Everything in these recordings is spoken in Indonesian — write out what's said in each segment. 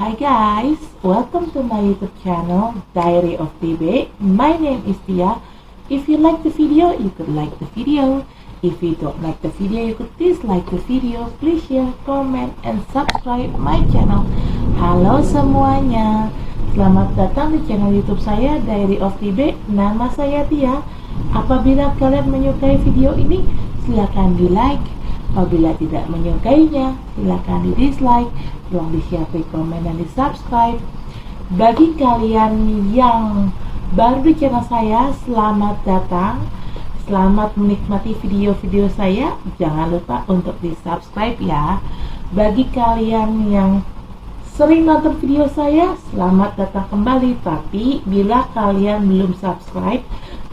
Hi guys, welcome to my YouTube channel, Diary of TB. My name is Tia. If you like the video, you could like the video. If you don't like the video, you could dislike the video. Please share, comment, and subscribe my channel. Halo semuanya, selamat datang di channel YouTube saya, Diary of TB. Nama saya Tia. Apabila kalian menyukai video ini, silakan di like. Apabila tidak menyukainya, silakan di dislike. Tolong di-share, komen, dan di-subscribe. Bagi kalian yang baru di channel saya, selamat datang. Selamat menikmati video-video saya. Jangan lupa untuk di-subscribe ya. Bagi kalian yang sering nonton video saya, selamat datang kembali. Tapi bila kalian belum subscribe,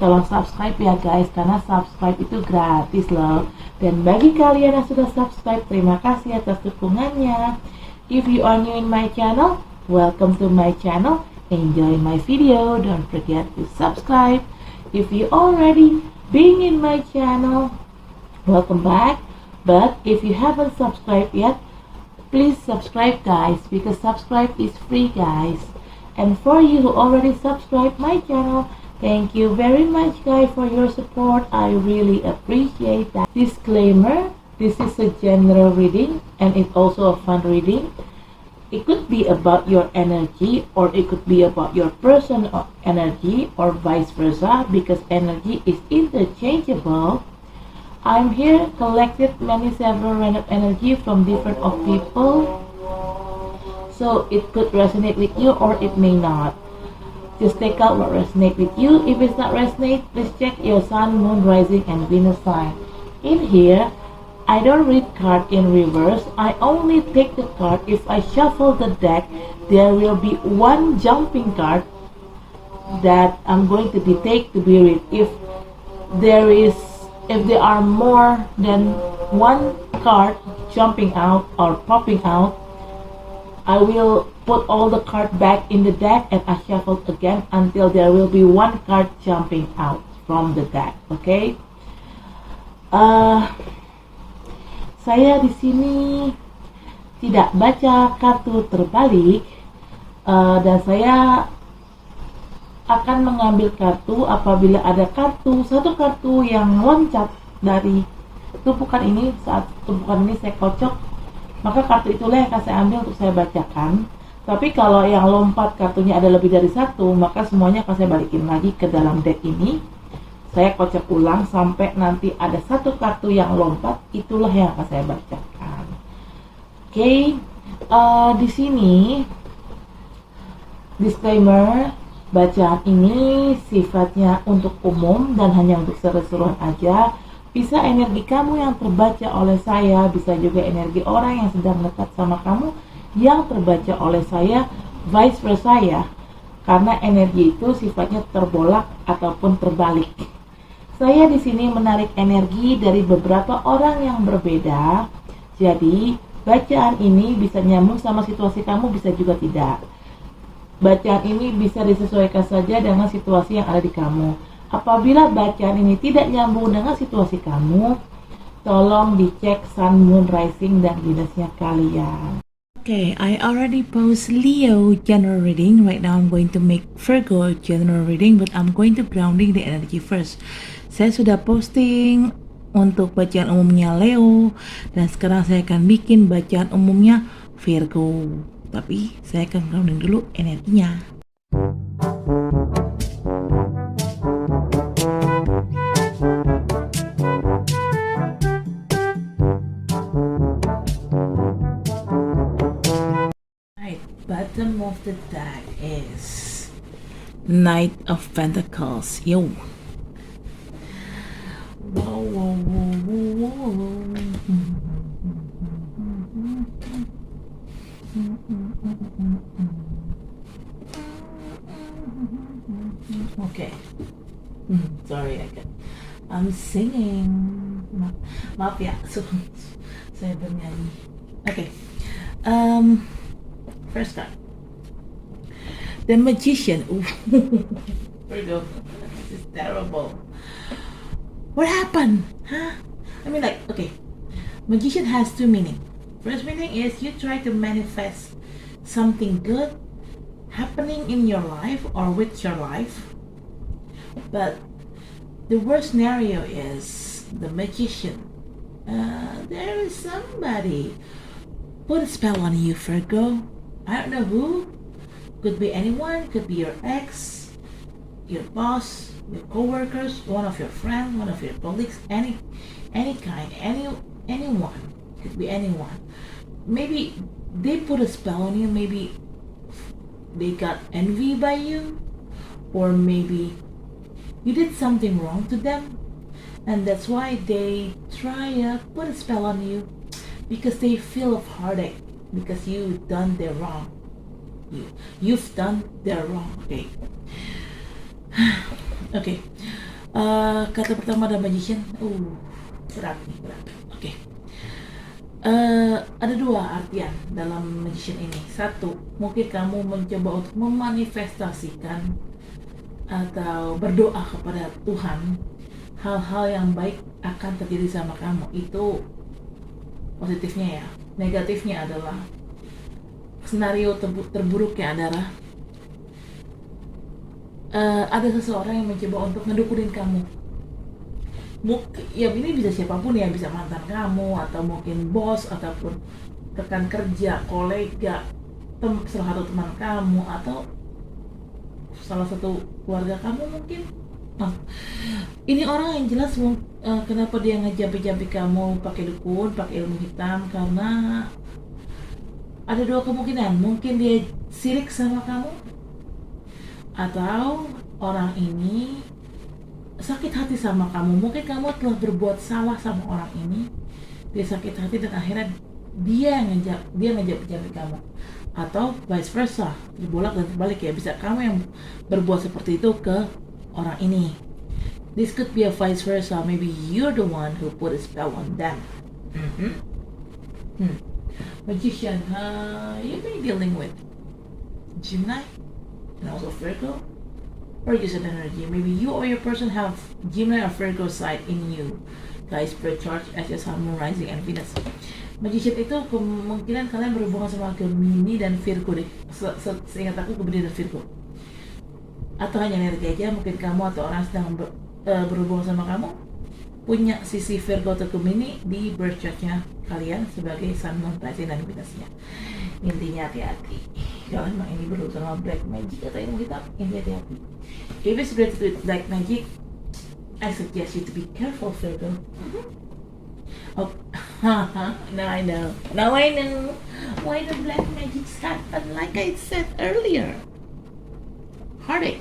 tolong subscribe ya guys, karena subscribe itu gratis loh. Dan bagi kalian yang sudah subscribe, terima kasih atas dukungannya. If you are new in my channel, welcome to my channel. Enjoy my video. Don't forget to subscribe. If you already been in my channel, welcome back. But if you haven't subscribed yet, please subscribe guys, because subscribe is free guys. And for you who already subscribed my channel, thank you very much guys for your support. I really appreciate that. Disclaimer, this is a general reading and it's also a fun reading. It could be about your energy, or it could be about your personal energy, or vice versa, because energy is interchangeable. I'm here collected several random energy from different of people, so it could resonate with you or it may not. Just take out what resonates with you. If it's not resonate, please check your sun, moon, rising, and Venus sign. In here, I don't read card in reverse. I only take the card. If I shuffle the deck, there will be one jumping card that I'm going to take to be read. If there are more than one card jumping out or popping out, I will put all the cards back in the deck and I shuffle again until there will be one card jumping out from the deck. Okay? Saya di sini tidak baca kartu terbalik, dan saya akan mengambil kartu apabila ada satu kartu yang loncat dari tumpukan ini. Saat tumpukan ini saya kocok, maka kartu itulah yang akan saya ambil untuk saya bacakan. Tapi kalau yang lompat kartunya ada lebih dari satu, maka semuanya akan saya balikin lagi ke dalam deck ini. Saya kocok ulang sampai nanti ada satu kartu yang lompat, itulah yang akan saya bacakan. Oke, di sini disclaimer, bacaan ini sifatnya untuk umum dan hanya untuk seru-seruan aja. Bisa energi kamu yang terbaca oleh saya, bisa juga energi orang yang sedang dekat sama kamu yang terbaca oleh saya, vice versa ya. Karena energi itu sifatnya terbolak ataupun terbalik. Saya di sini menarik energi dari beberapa orang yang berbeda. Jadi, bacaan ini bisa nyambung sama situasi kamu, bisa juga tidak. Bacaan ini bisa disesuaikan saja dengan situasi yang ada di kamu. Apabila bacaan ini tidak nyambung dengan situasi kamu, tolong dicek sun, moon, rising, dan Venusnya kalian. Okay, I already post Leo general reading. Right now I'm going to make Virgo general reading, but I'm going to grounding the energy first. Saya sudah posting untuk bacaan umumnya Leo, dan sekarang saya akan bikin bacaan umumnya Virgo. Tapi saya akan grounding dulu energinya. Right, bottom of the deck is Knight of Pentacles. Yo. Whoa, whoa, whoa, whoa, whoa. Okay. Sorry, I'm singing. Maaf ya, saya bernyanyi. Okay. First card. The Magician. Virgo. This is terrible. What happened? Huh? I mean, okay. Magician has two meanings. First meaning is you try to manifest something good happening in your life or with your life. But the worst scenario is the magician. There is somebody put a spell on you, Virgo. I don't know who. Could be anyone. Could be your ex, your boss, your co-workers, one of your friends, one of your colleagues, any kind, anyone. Could be anyone. Maybe they put a spell on you. Maybe they got envy by you, or maybe you did something wrong to them, and that's why they try to put a spell on you, because they feel of heartache because you've done their wrong. You've done their wrong. Okay. Okay. Kata pertama ada magician. Berat nih, berat. Oke. Ada dua artian dalam magician ini. Satu, mungkin kamu mencoba untuk memanifestasikan atau berdoa kepada Tuhan hal-hal yang baik akan terjadi sama kamu. Itu positifnya ya. Negatifnya adalah senario terburuknya adalah ada seseorang yang mencoba untuk ngedukunin kamu. Ya ini bisa siapapun ya, bisa mantan kamu atau mungkin bos ataupun rekan kerja, kolega, salah satu teman kamu atau salah satu keluarga kamu mungkin. Ini orang yang jelas kenapa dia ngejampi-jampi kamu pakai dukun, pakai ilmu hitam, karena ada dua kemungkinan. Mungkin dia sirik sama kamu, atau orang ini sakit hati sama kamu. Mungkin kamu telah berbuat salah sama orang ini, dia sakit hati dan akhirnya dia ngejampi kamu, atau vice versa, dibolak dan terbalik ya. Bisa kamu yang berbuat seperti itu ke orang ini. This could be a vice versa. Maybe you're the one who put a spell on them. Magician, you may be dealing with Gemini and also Virgo, or just an energy. Maybe you or your person have Gemini or Virgo side in you, guys, per chart as your Sun, Moon, Rising, and Venus. Magician itu kemungkinan kalian berhubungan sama Gemini dan Virgo deh. Seingat aku Gemini dan Virgo. Atau hanya energi aja, mungkin kamu atau orang sedang berhubungan sama kamu punya sisi Virgo atau Gemini di birth chartnya kalian sebagai Sun, Moon, Rising, dan Venusnya. Intinya hati-hati. Kalau memang ini berurusan sama black magic atau ilmu hitam, ini hati-hati. If it's related to black magic, I suggest you to be careful, Virgo. Oh, now I know. Why the black magics happen, like I said earlier. Heartache.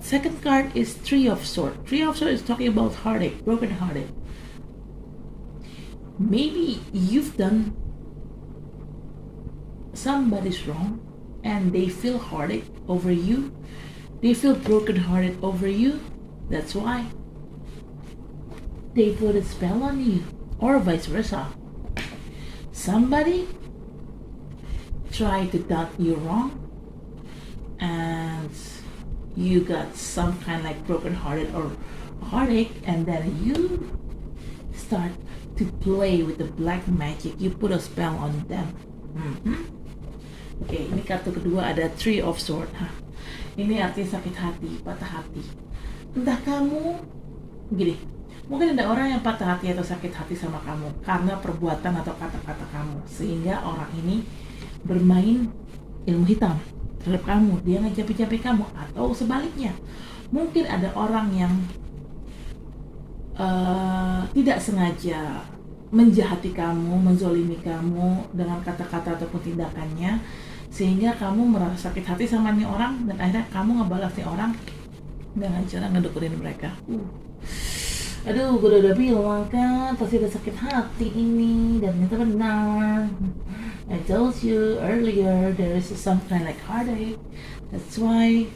Second card is Three of Swords. Three of Swords is talking about heartache, broken hearted. Maybe you've done somebody's wrong and they feel heartache over you. They feel broken hearted over you. That's why they put a spell on you, or vice versa. Somebody tried to done you wrong and you got some kind of like broken hearted or heartache, and then you start to play with the black magic. You put a spell on them. Oke, ini kartu kedua ada Three of Swords. Ini artinya sakit hati, patah hati. Entah kamu gini, mungkin ada orang yang patah hati atau sakit hati sama kamu karena perbuatan atau kata-kata kamu, sehingga orang ini bermain ilmu hitam terhadap kamu, dia ngejampi-jampi kamu, atau sebaliknya. Mungkin ada orang yang tidak sengaja menjahati kamu, menzolimi kamu dengan kata-kata ataupun tindakannya, sehingga kamu merasa sakit hati sama nih orang, dan akhirnya kamu ngebalas nih orang dengan cara ngedukurin mereka. Aduh, gue udah bilang kan, pasti ada sakit hati ini, dan ternyata benar. I told you earlier, there is some kind like heartache. That's why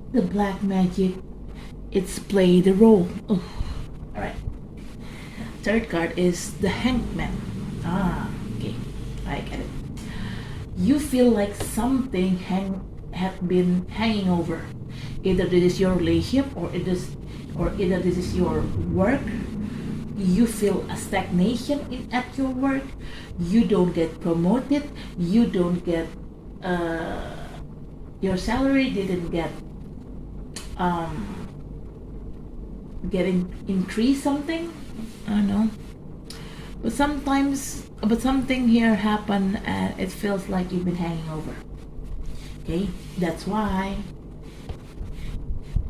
the black magic, it's played a role. Alright. Third card is the Hanged Man. Okay, I get it. You feel like something had been hanging over. Either this is your relationship, or either this is your work. You feel a stagnation at your work. you don't get promoted, you don't get your salary didn't get getting increase something, I don't know, but something here happened and it feels like you've been hanging over. Okay, that's why,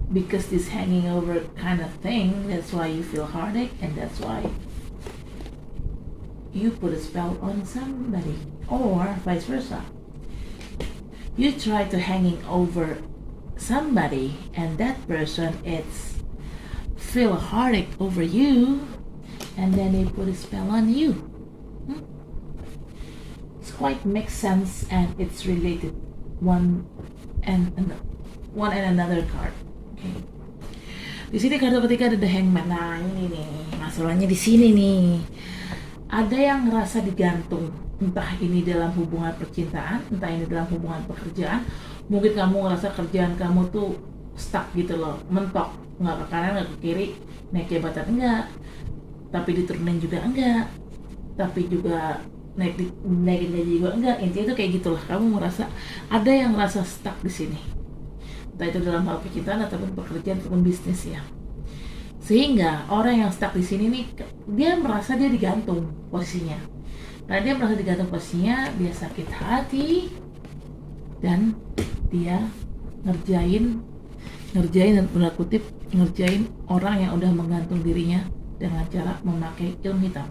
because this hanging over kind of thing, that's why you feel heartache, and that's why you put a spell on somebody, or vice versa. You try to hanging over somebody and that person it's feel heartache over you, and then they put a spell on you. It's quite makes sense, and it's related one and another card. Okay. Di sini kartu ketiga ada The Hangman. Nah ini nih masalahnya di sini nih. Ada yang ngerasa digantung, entah ini dalam hubungan percintaan, entah ini dalam hubungan pekerjaan. Mungkin kamu ngerasa kerjaan kamu tuh stuck gitu loh, mentok, nggak ke kanan nggak ke kiri, naik jabatan enggak, tapi diturunin juga enggak, tapi juga naikin gaji juga enggak. Intinya tuh kayak gitulah, kamu merasa ada yang ngerasa stuck di sini, entah itu dalam hal percintaan ataupun pekerjaan ataupun bisnis ya. Sehingga orang yang stuck di sini nih, dia merasa dia digantung posisinya. Karena dia merasa digantung posisinya, dia sakit hati dan dia ngerjain dan benar kutip ngerjain orang yang udah menggantung dirinya dengan cara memakai ilmu hitam.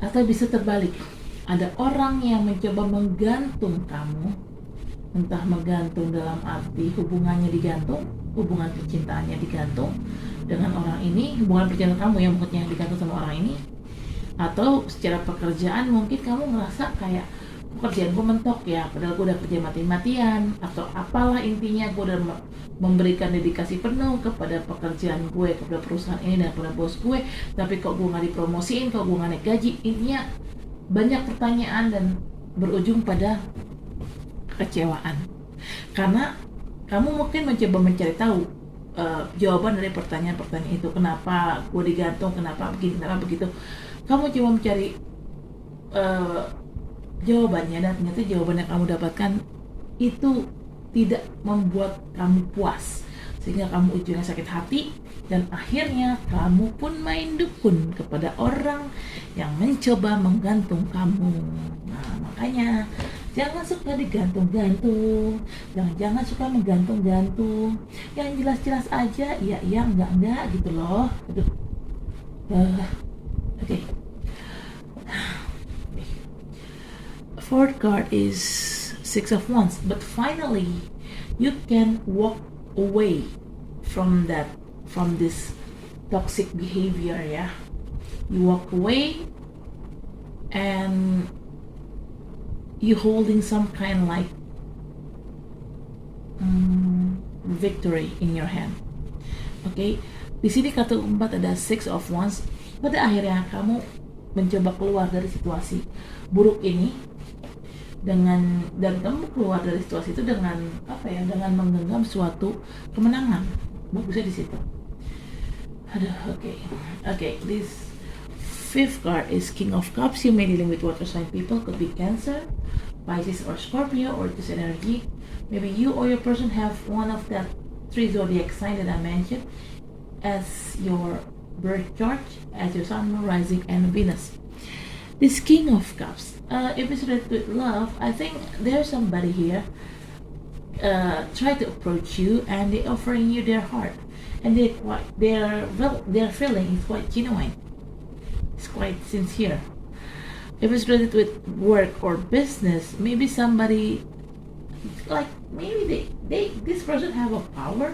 Atau bisa terbalik, ada orang yang mencoba menggantung kamu, entah menggantung dalam arti hubungannya digantung, hubungan percintaannya digantung dengan orang ini, hubungan percintaan kamu yang maksudnya digantung sama orang ini, atau secara pekerjaan mungkin kamu ngerasa kayak pekerjaan gue mentok ya, padahal gue udah kerja mati-matian atau apalah, intinya gue udah memberikan dedikasi penuh kepada pekerjaan gue, kepada perusahaan ini dan kepada bos gue, tapi kok gue nggak dipromosiin, kok gue nggak naik gaji. Intinya banyak pertanyaan dan berujung pada kekecewaan karena kamu mungkin mencoba mencari tahu jawaban dari pertanyaan-pertanyaan itu. Kenapa gue digantung, kenapa begini, kenapa begitu. Kamu coba mencari jawabannya, dan ternyata jawaban yang kamu dapatkan itu tidak membuat kamu puas, sehingga kamu ujungnya sakit hati dan akhirnya kamu pun main dukun kepada orang yang mencoba menggantung kamu. Nah makanya jangan suka digantung-gantung, jangan suka menggantung-gantung, yang jelas-jelas aja, iya enggak gitu loh. Okay. Fourth card is Six of Wands, but finally you can walk away from this toxic behavior, ya. You walk away and you holding some kind like victory in your hand. Okay, di sini kartu keempat ada Six of Wands. Pada akhirnya kamu mencoba keluar dari situasi buruk ini dan kamu keluar dari situasi itu dengan dengan menggenggam suatu kemenangan. Bagusnya di situ. Okay. This fifth card is King of Cups. You may dealing with water sign people, could be Cancer, Pisces, or Scorpio, or this energy. Maybe you or your person have one of that three zodiac sign that I mentioned as your birth chart, as your sun, moon, rising, and Venus. This King of Cups, if it's related with love, I think there's somebody here try to approach you and they're offering you their heart, and their feeling is quite genuine. It's quite sincere. If it's related with work or business, maybe somebody maybe this person have a power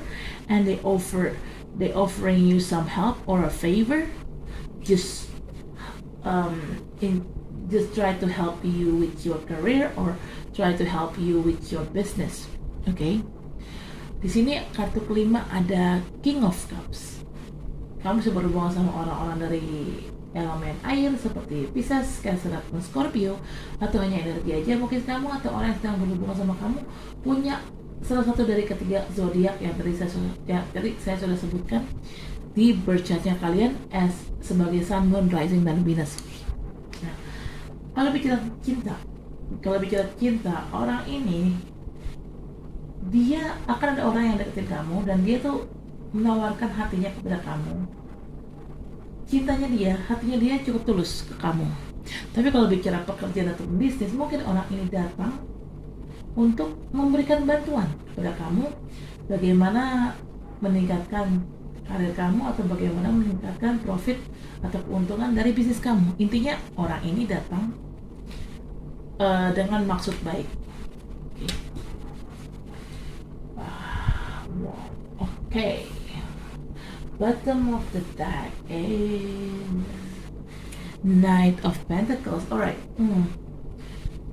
and they offering you some help or a favor, just try to help you with your career or try to help you with your business. Okay. Di sini kartu kelima ada King of Cups. Kamu bisa berhubungan sama orang-orang dari elemen air seperti Pisces, Cancer, atau Scorpio, atau hanya energi aja mungkin kamu, atau orang yang sedang berhubungan sama kamu punya salah satu dari ketiga zodiak yang tadi saya sudah sebutkan di birth chartnya kalian as sebagai Sun, Moon, Rising, dan Venus. Kalau bicara cinta, orang ini dia akan ada orang yang deketin kamu dan dia tuh menawarkan hatinya kepada kamu. Hatinya dia cukup tulus ke kamu. Tapi kalau bicara pekerjaan atau bisnis, mungkin orang ini datang untuk memberikan bantuan kepada kamu bagaimana meningkatkan karir kamu atau bagaimana meningkatkan profit atau keuntungan dari bisnis kamu. Intinya orang ini datang dengan maksud baik. Okay. Bottom of the deck is Knight of Pentacles. Alright.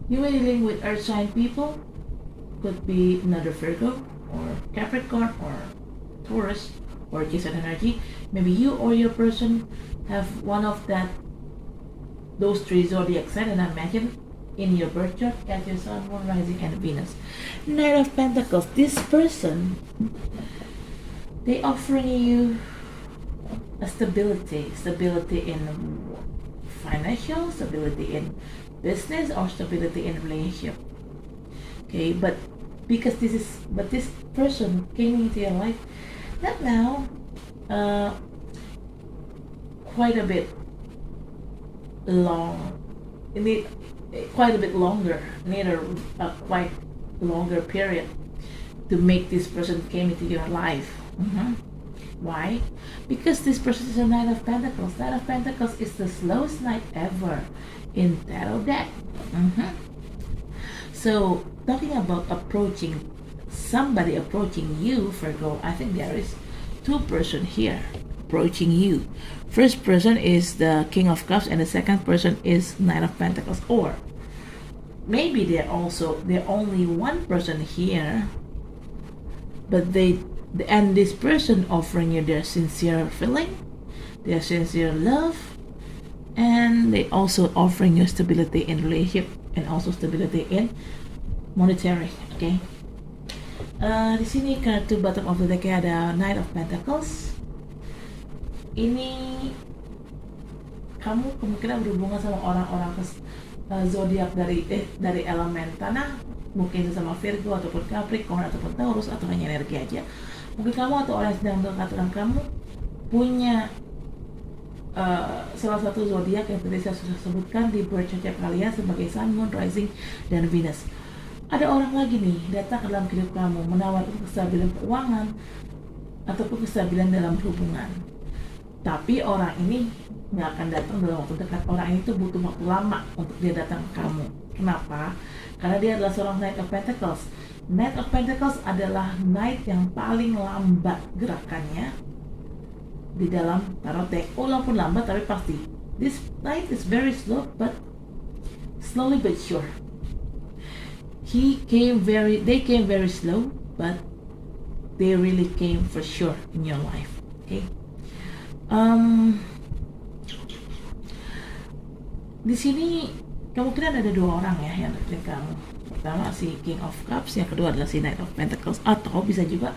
You are dealing with earth sign people. Could be another Virgo or Capricorn or Taurus or Jason energy. Maybe you or your person have one of those three zodiac signs that I mentioned in your birth chart as your Sun, Moon, Rising, and Venus. Knight of Pentacles. This person, they offering you a stability in financial, stability in business, or stability in relationship. Okay, but this person came into your life not now, quite a bit long, quite a bit longer, need a quite longer period to make this person came into your life. Why? Because this person is a Knight of Pentacles. Knight of Pentacles is the slowest knight ever in tarot deck. So talking about somebody approaching you, Virgo, I think there is two person here approaching you. First person is the King of Cups and the second person is Knight of Pentacles. Or maybe they're only one person here, but this person offering you their sincere feeling, their sincere love, and they also offering you stability in relationship and also stability in monetary. Okay. Di sini kartu bottom of the deck ada Knight of Pentacles. Ini kamu kemungkinan berhubungan sama orang-orang zodiak dari elemen tanah, mungkin sama Virgo ataupun Capricorn ataupun Taurus atau hanya energi aja. Mungkin kamu atau orang yang sedang dekat dengan kamu punya salah satu zodiak yang tadi saya sudah sebutkan di birth chart kalian sebagai Sun, Moon, Rising, dan Venus. Ada orang lagi nih datang ke dalam hidup kamu menawarkan kestabilan keuangan ataupun kestabilan dalam hubungan. Tapi orang ini nggak akan datang dalam waktu dekat. Orang ini tuh butuh waktu lama untuk dia datang ke kamu. Kenapa? Karena dia adalah seorang Knight of Pentacles. Knight of Pentacles adalah Knight yang paling lambat gerakannya di dalam tarot deck. Walaupun lambat tapi pasti. This Knight is very slow, but slowly but sure. They came very slow, but they really came for sure in your life. Okay. Di sini kemungkinan ada dua orang ya yang deketin kamu. Pertama si King of Cups, yang kedua adalah si Knight of Pentacles. Atau bisa juga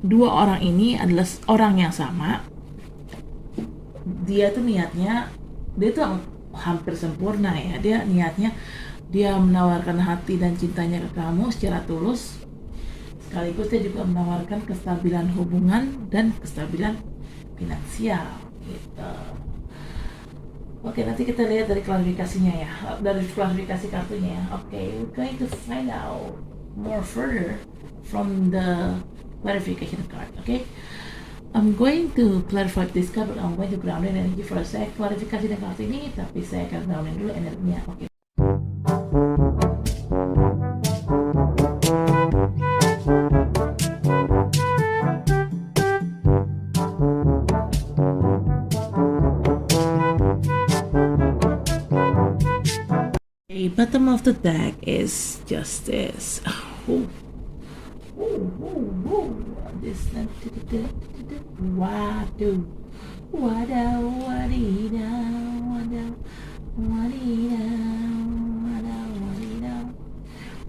dua orang ini adalah orang yang sama. Dia tuh hampir sempurna ya. Dia niatnya dia menawarkan hati dan cintanya ke kamu secara tulus. Sekaligus dia juga menawarkan kestabilan hubungan dan kestabilan finansial gitu. Oke, nanti kita lihat dari klarifikasinya ya, dari klarifikasi kartunya ya. Oke, we're going to find out more further from the clarification card. Okay, I'm going to clarify this card, but I'm going to ground in energy for a sec. Klarifikasi dari kartu ini, tapi saya akan groundin dulu energinya. Oke. Bottom of the deck is Justice.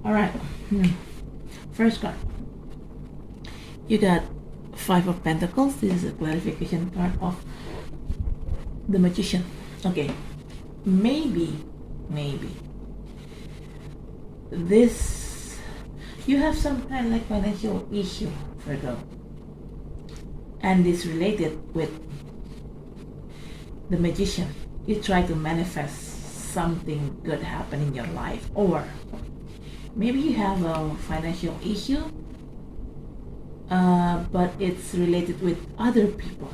Alright, first card. You got Five of Pentacles. This is a clarification card of the Magician. Okay, maybe maybe this you have some kind of like financial issue, Virgo, and it's related with the Magician. You try to manifest something good happen in your life, or maybe you have a financial issue, but it's related with other people,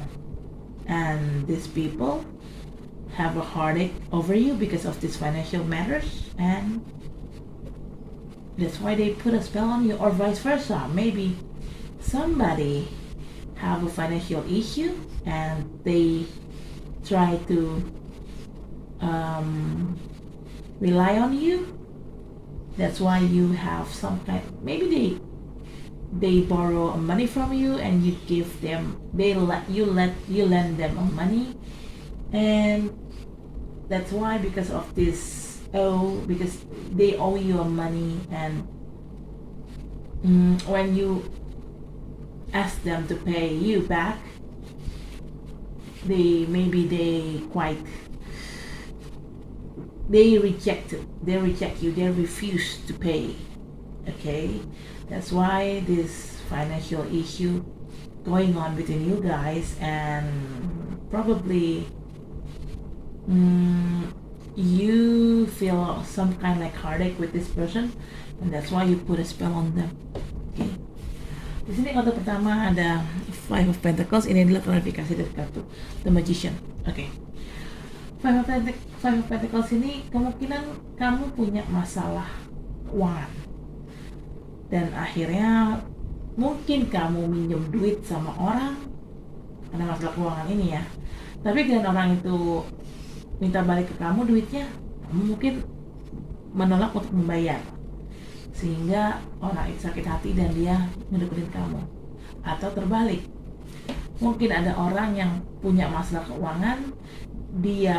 and these people have a heartache over you because of these financial matters, and that's why they put a spell on you, or vice versa. Maybe somebody have a financial issue and they try to rely on you. That's why you have some kind. Maybe they borrow money from you and you give them. They let you lend them money, and that's why because of this. Because they owe you money, and when you ask them to pay you back, they reject you, they refuse to pay. Okay, that's why this financial issue going on between you guys, and probably you feel some kind of like heartache with this person, and that's why you put a spell on them. Okay. Di sini kartu pertama ada Five of Pentacles. Ini adalah klarifikasi dari kartu The Magician. Oke. Five of Pentacles ini kemungkinan kamu punya masalah keuangan, dan akhirnya mungkin kamu minjem duit sama orang karena masalah keuangan ini ya. Tapi dengan orang itu minta balik ke kamu duitnya, kamu mungkin menolak untuk membayar, sehingga orang itu sakit hati dan dia ngedeketin kamu. Atau terbalik, mungkin ada orang yang punya masalah keuangan, dia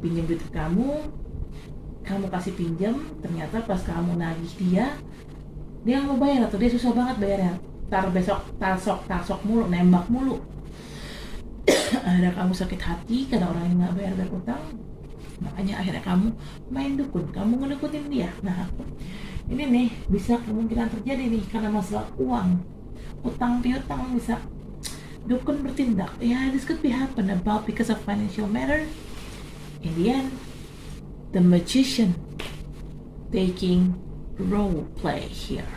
pinjam duit ke kamu kasih pinjam, ternyata pas kamu nagih dia nggak mau bayar, atau dia susah banget bayarnya, tasok mulu, nembak mulu. Akhirnya kamu sakit hati karena orang yang nggak bayar utang, makanya akhirnya kamu main dukun, kamu ngedeketin dia. Nah, ini nih bisa kemungkinan terjadi nih karena masalah uang, utang piutang, bisa dukun bertindak. Yeah, this could be happen about because of financial matter. In the end, the Magician taking role play here.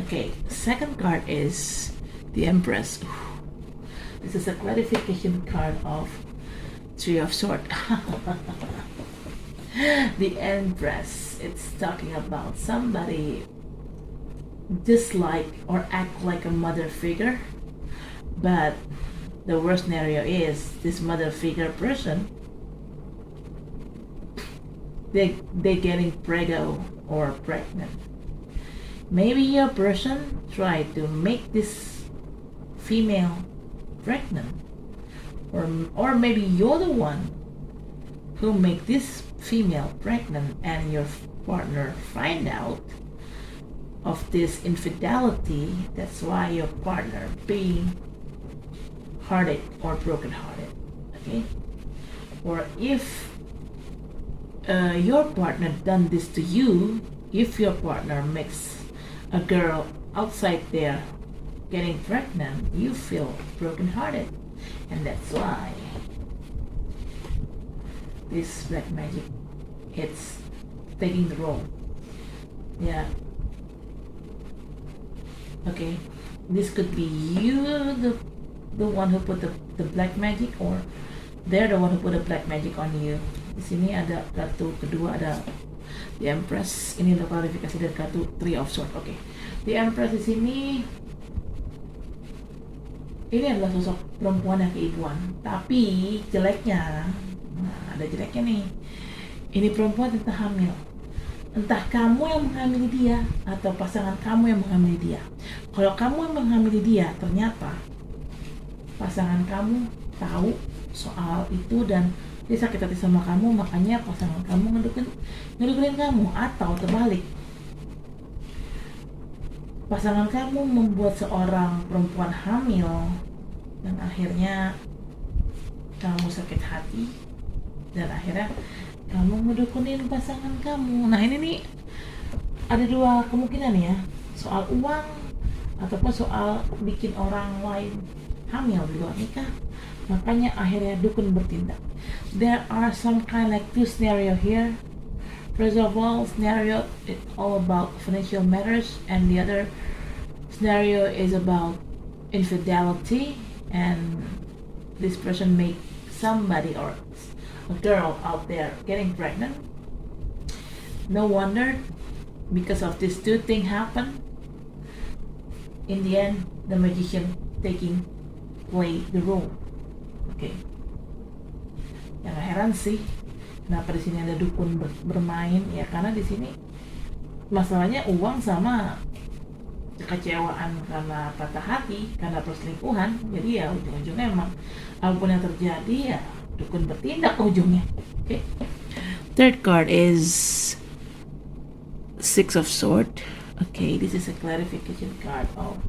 Okay, second card is the Empress. This is a clarification card of Three of Swords. The Empress, it's talking about somebody dislike or act like a mother figure, but the worst scenario is this mother figure person, they getting preggo or pregnant. Maybe your person tried to make this female pregnant, or maybe you're the one who make this female pregnant, and your partner find out of this infidelity. That's why your partner being heartache or broken hearted. Okay, or if your partner done this to you, if your partner makes a girl outside there getting pregnant, you feel brokenhearted, and that's why this black magic, it's taking the role. Yeah. Okay, this could be you, the one who put the black magic, or they're the one who put the black magic on you. Di sini ada kartu kedua, ada The Empress. Ini untuk klarifikasi dari kartu Three of Swords. Oke. The Empress di sini, ini adalah sosok perempuan yang keibuan, tapi jeleknya, nah ada jeleknya nih, ini perempuan entah hamil, entah kamu yang menghamili dia atau pasangan kamu yang menghamili dia. Kalau kamu yang menghamili dia, ternyata pasangan kamu tahu soal itu dan dia sakit hati sama kamu, makanya pasangan kamu ngedeketin kamu. Atau terbalik, pasangan kamu membuat seorang perempuan hamil dan akhirnya kamu sakit hati, dan akhirnya kamu ngedukunin pasangan kamu. Nah ini nih ada dua kemungkinan ya, soal uang ataupun soal bikin orang lain hamil di luar nikah. Makanya akhirnya dukun bertindak. There are some kind like two scenario here. First of all, scenario is all about financial matters, and the other scenario is about infidelity, and this person made somebody or a girl out there getting pregnant. No wonder, because of these two things happen, in the end the magician play the role. Okay. Yang heran sih kenapa di sini ada dukun bermain ya, karena di sini masalahnya uang sama kekecewaan karena patah hati karena perselingkuhan. Jadi ya ujung-ujungnya emang apapun yang terjadi ya dukun bertindak ujungnya. Okay. Third card is Six of Swords. Okay, this is a clarification card of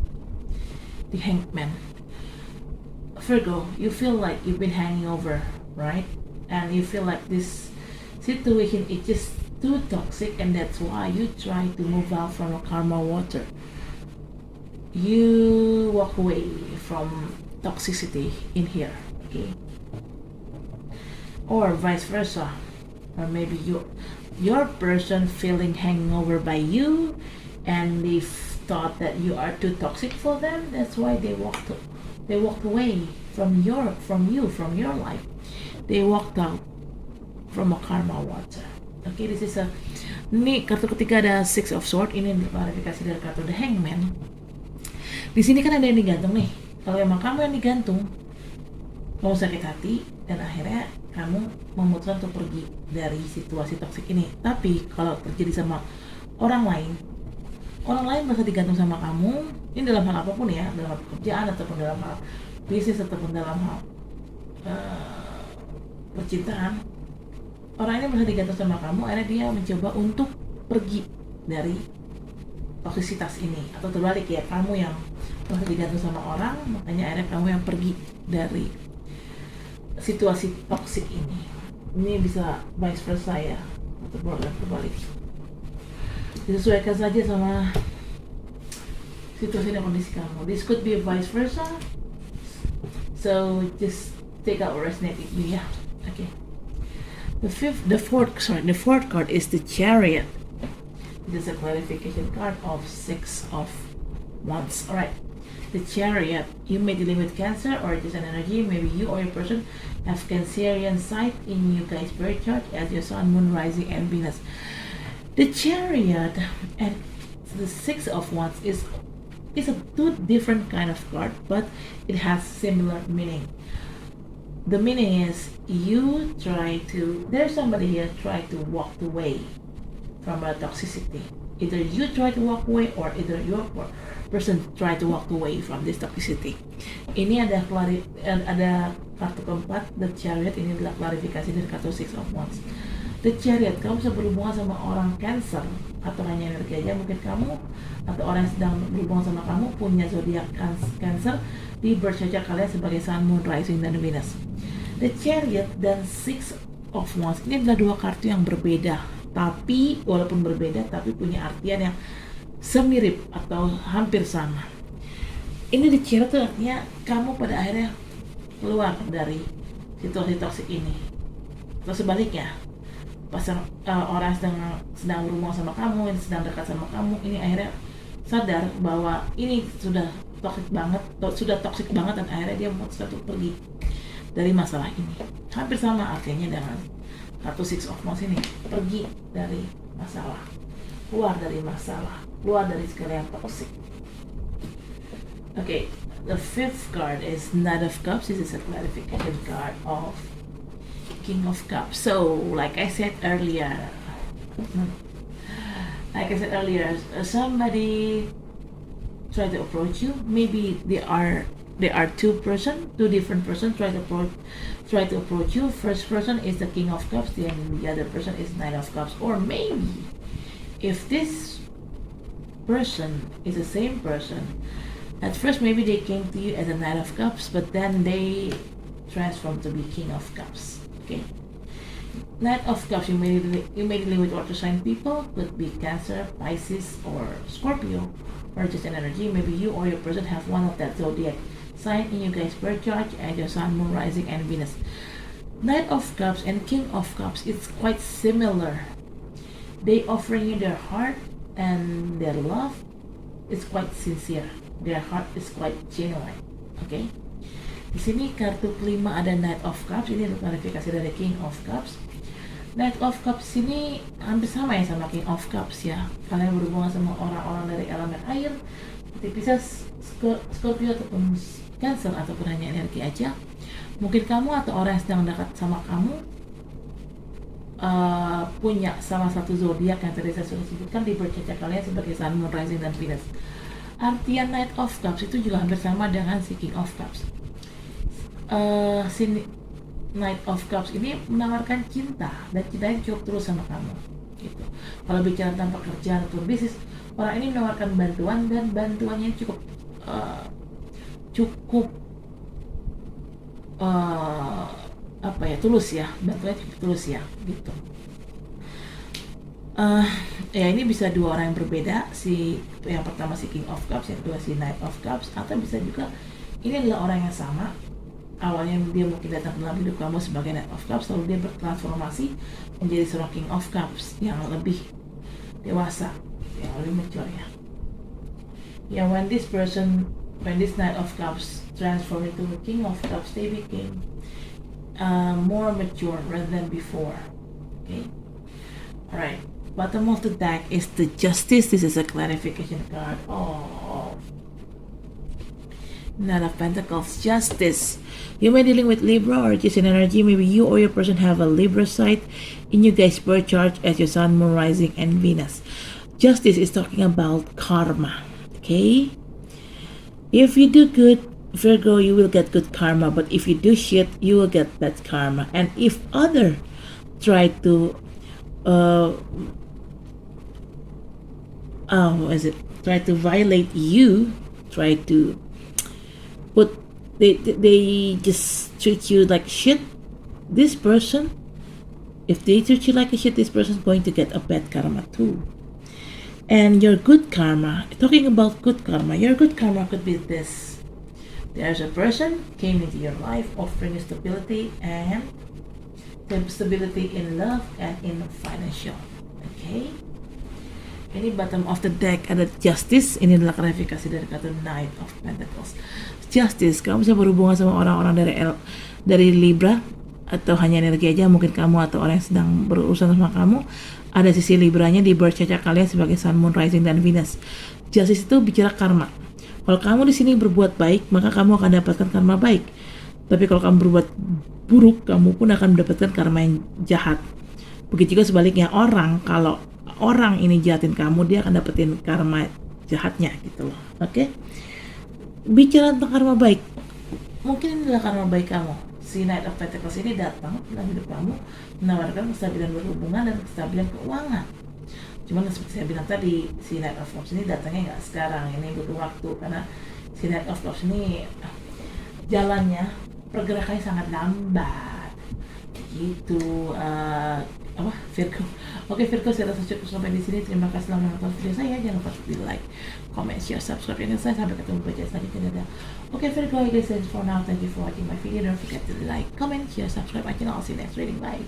the Hanged Man. Virgo, you feel like you've been hanging over, right? And you feel like this situation is just too toxic, and that's why you try to move out from a karma water. You walk away from toxicity in here, okay? Or vice versa, or maybe your person feeling hanging over by you, and they thought that you are too toxic for them. That's why they walked away from your life. They walked out from a karma water. Okay, this is ini kartu ketiga ada Six of Swords. Ini klarifikasi dari kartu The Hangman. Di sini kan ada yang digantung nih. Kalau emang kamu yang digantung, kamu sakit hati dan akhirnya kamu memutuskan untuk pergi dari situasi toksik ini. Tapi kalau terjadi sama orang lain merasa digantung sama kamu, ini dalam hal apapun ya, dalam hal pekerjaan ataupun dalam hal bisnis ataupun dalam hal percintaan, orang ini merasa digantung sama kamu, akhirnya dia mencoba untuk pergi dari toksisitas ini. Atau terbalik ya, kamu yang merasa digantung sama orang, makanya akhirnya kamu yang pergi dari situasi toksik ini. Ini bisa vice versa ya, atau terbalik. Disesuaikan saja sama situasi dan kondisi kamu. This could be vice versa, so just take out what resonates with you ya. Okay. The fourth card is the Chariot. This is a clarification card of Six of Wands. Alright. The Chariot. You may deal with Cancer or just an energy. Maybe you or your person have Cancerian site in you guys' birth chart as your Sun, Moon, Rising, and Venus. The Chariot and the Six of Wands is a two different kind of card, but it has similar meaning. The meaning is there's somebody here try to walk away from a toxicity. Either you try to walk away or either your person try to walk away from this toxicity. Ini ada kartu keempat, The Chariot. Ini adalah klarifikasi dari kartu Six of Wands. The Chariot, kamu bisa berhubungan sama orang Cancer atau hanya energi aja. Mungkin kamu atau orang yang sedang berhubungan sama kamu punya zodiak Cancer di birth chart kalian sebagai Sun, Moon, Rising, dan Venus. The Chariot dan Six of Wands ini adalah dua kartu yang berbeda, tapi walaupun berbeda tapi punya artian yang semirip atau hampir sama. Ini The Chariot itu artinya kamu pada akhirnya keluar dari situasi toksik ini. Atau sebaliknya, orang sedang berhubungan sama kamu, yang sedang dekat sama kamu, ini akhirnya sadar bahwa ini sudah toksik banget dan akhirnya dia memutuskan untuk pergi dari masalah ini. Hampir sama artinya dengan kartu Six of Wands ini, pergi dari masalah, keluar dari masalah, keluar dari segala yang toksik. Okay, the fifth card is Knight of Cups. This is a clarification card of King of Cups. So, like I said earlier, somebody try to approach you. Maybe there are two different persons try to approach you. First person is the King of Cups, then the other person is Knight of Cups. Or maybe if this person is the same person, at first maybe they came to you as a Knight of Cups, but then they transformed to be King of Cups. Okay, Knight of Cups, you may deal with water sign people, could be Cancer, Pisces, or Scorpio, or just an energy. Maybe you or your person have one of that zodiac sign in you guys' birth chart and your Sun, Moon, Rising, and Venus. Knight of Cups and King of Cups, it's quite similar. They offering you their heart and their love is quite sincere. Their heart is quite genuine. Okay. Di sini kartu kelima ada Knight of Cups. Ini klarifikasi dari King of Cups. Knight of Cups ini hampir sama ya sama King of Cups ya. Kalian berhubungan sama orang-orang dari elemen air, seperti Pisces, Scorpio ataupun Cancer ataupun hanya energi aja. Mungkin kamu atau orang yang sedang dekat sama kamu punya salah satu zodiak yang tadi saya sudah sebutkan di birth chart kalian sebagai Sun, Moon, Rising, dan Venus. Artian Knight of Cups itu juga hampir sama dengan si King of Cups. Si Knight of Cups ini menawarkan cinta dan cintanya cukup terus sama kamu gitu. Kalau bicara tentang pekerjaan atau bisnis, orang ini menawarkan bantuan dan bantuannya cukup tulus ya, bantuannya cukup tulus ya gitu. Ya ini bisa dua orang yang berbeda, si yang pertama si King of Cups, yang kedua si Knight of Cups, atau bisa juga ini adalah orang yang sama. Awalnya dia mungkin datang dalam hidup kamu sebagai Knight of Cups, lalu dia bertransformasi menjadi seorang King of Cups yang lebih dewasa, yang lebih mature ya. Yeah, when this Knight of Cups transform into King of Cups, they became more mature rather than before. Okay, alright. Bottom of the deck is the Justice. This is a clarification card. Oh. Knight of Pentacles, Justice. You may be dealing with Libra or just an energy. Maybe you or your person have a Libra site in you guys' birth chart as your Sun, Moon, Rising, and Venus. Justice is talking about karma. Okay? If you do good, Virgo, you will get good karma. But if you do shit, you will get bad karma. And if other try to try to violate you, try to put they just treat you like shit, this person, if they treat you like a shit, this person is going to get a bad karma too. And your good karma, talking about good karma, your good karma could be this: there's a person came into your life offering you stability and stability in love and in financial. Okay, ini bottom of the deck ada Justice. Ini adalah klarifikasi dari kartu Knight of Pentacles. Justice, kamu bisa berhubungan sama orang-orang dari Libra atau hanya energi aja. Mungkin kamu atau orang yang sedang berurusan sama kamu ada sisi Libranya di birth chart kalian sebagai Sun, Moon, Rising, dan Venus. Justice itu bicara karma. Kalau kamu di sini berbuat baik, maka kamu akan dapatkan karma baik. Tapi kalau kamu berbuat buruk, kamu pun akan mendapatkan karma yang jahat. Begitu juga sebaliknya, kalau orang ini jahatin kamu, dia akan dapetin karma jahatnya gitu loh. Oke? Bicara tentang karma baik, mungkin ini adalah karma baik kamu. Si Knight of Pentacles ini datang dalam hidup kamu menawarkan kestabilan berhubungan dan kestabilan keuangan. Cuman seperti saya bilang tadi, si Knight of Cups ini datangnya nggak sekarang, ini butuh waktu karena si Knight of Cups ini jalannya, pergerakannya sangat lambat gitu. Virgo. Oke Virgo, saya rasa cukup sampai di sini. Terima kasih telah menonton video saya. Jangan lupa di like, comment, share, subscribe channel saya. Sampai ketemu di video selanjutnya. Dadah. Oke Virgo, I guess that's for now. Thank you for watching my video. Don't forget to like, comment, share, subscribe my channel. I'll see you next reading. Bye.